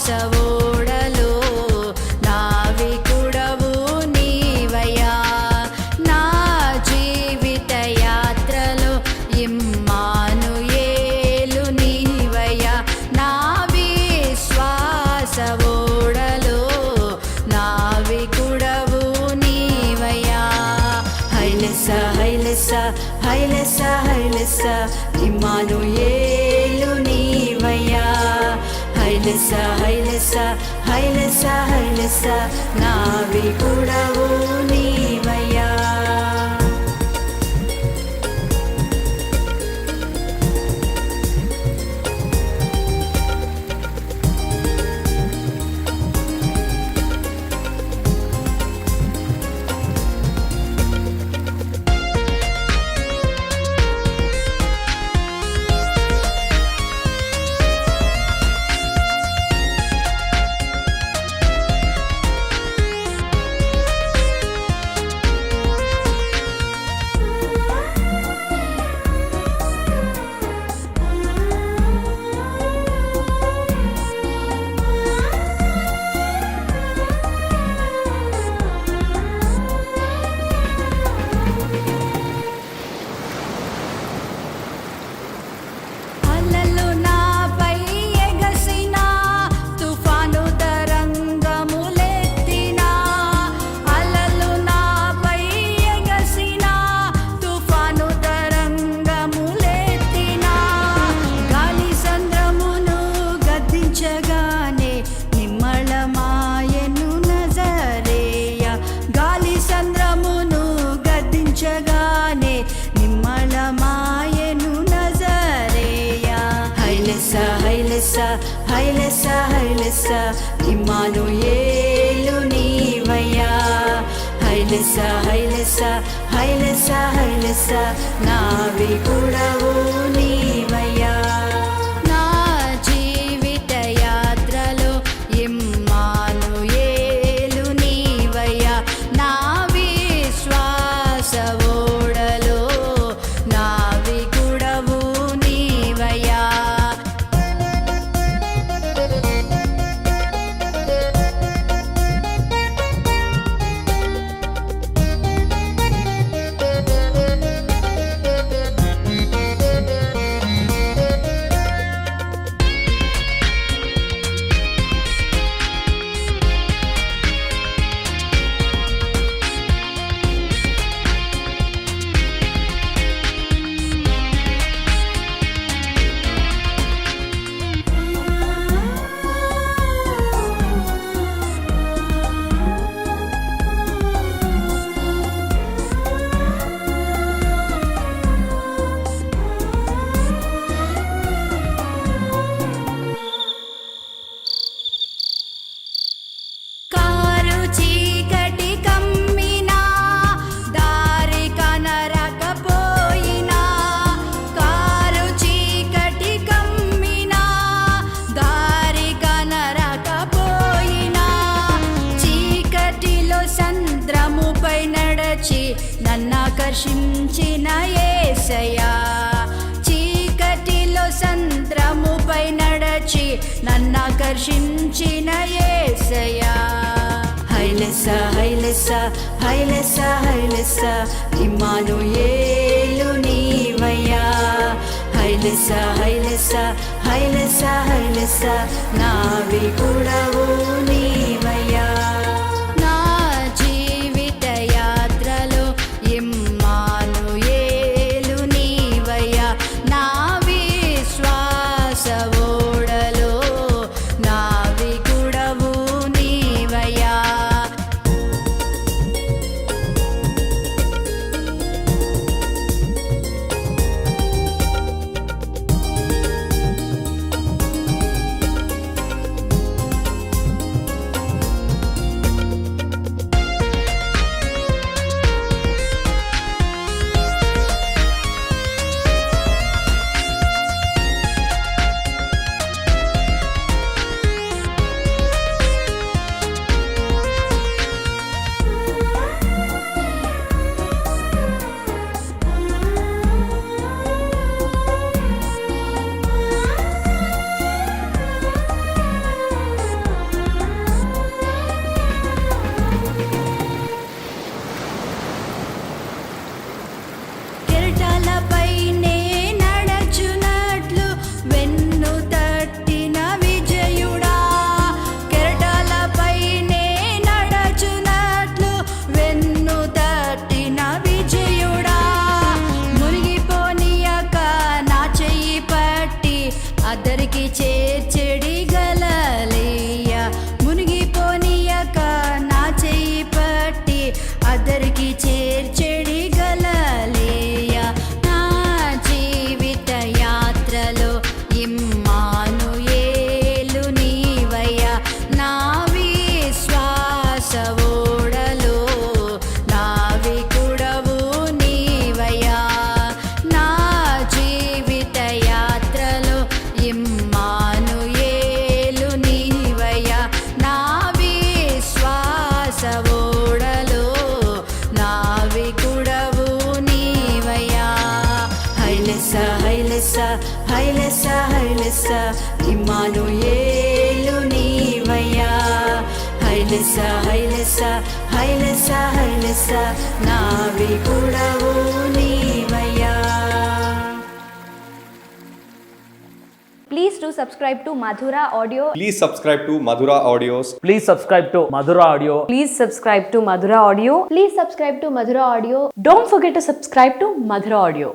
ఓడలో నావికుడవు నీవయ్యా. నా జీవిత యాత్రలో ఇమ్మానుయేలు నీవయ్యా. నా విశ్వాస ఓడలో నావికుడవు నీవయ్యా. హైలెస్సా హైలెస్సా హైలెస్సా హైలెస్సా ఇమ్మానుయేలు నీవయ్యా. హైలెస్సా హైలెస్సా హైలెస్సా హైలెస్సా నావికుడవు నీవయ్యా. హైలెస్సా హైలెస్సా ఇమ్మానుయేలు నీవయ్యా. హైలెస్సా హైలెస్సా హైలెస్సా హైలెస్సా నావికుడవు నీవయ్యా. నా జీవిత యాత్రలో ఇమ్మానుయేలు నీవయ్యా. నా విశ్వాస ఓడలో నావికుడవు నీవయ్యా. నన్నాకర్షించిన యేసయ్యా. చీకటిలో సంద్రముపై నడచి నన్నాకర్షించిన యేసయ్యా. హైలెస్సా హైలెస్సా హైలెస్సా హైలెస్సా ఇమ్మానుయేలు నీవయ్యా. హైలెస్సా హైలెస్సా హైలెస్సా హైలెస్సా నావికుడవు నీవయ్యా. హైలెస హైలెస హైలెస హైలెస ఇమ్మానుయేలు నీవయ్యా హైలెస హైలెస హైలెస హైలెస నావికుడవు నీవయ్యా. Please do subscribe to Madhura Audio. Please subscribe to Madhura Audios. Please subscribe to Madhura Audio. Please subscribe to Madhura Audio. Please subscribe to Madhura Audio. Don't forget to subscribe to Madhura Audio.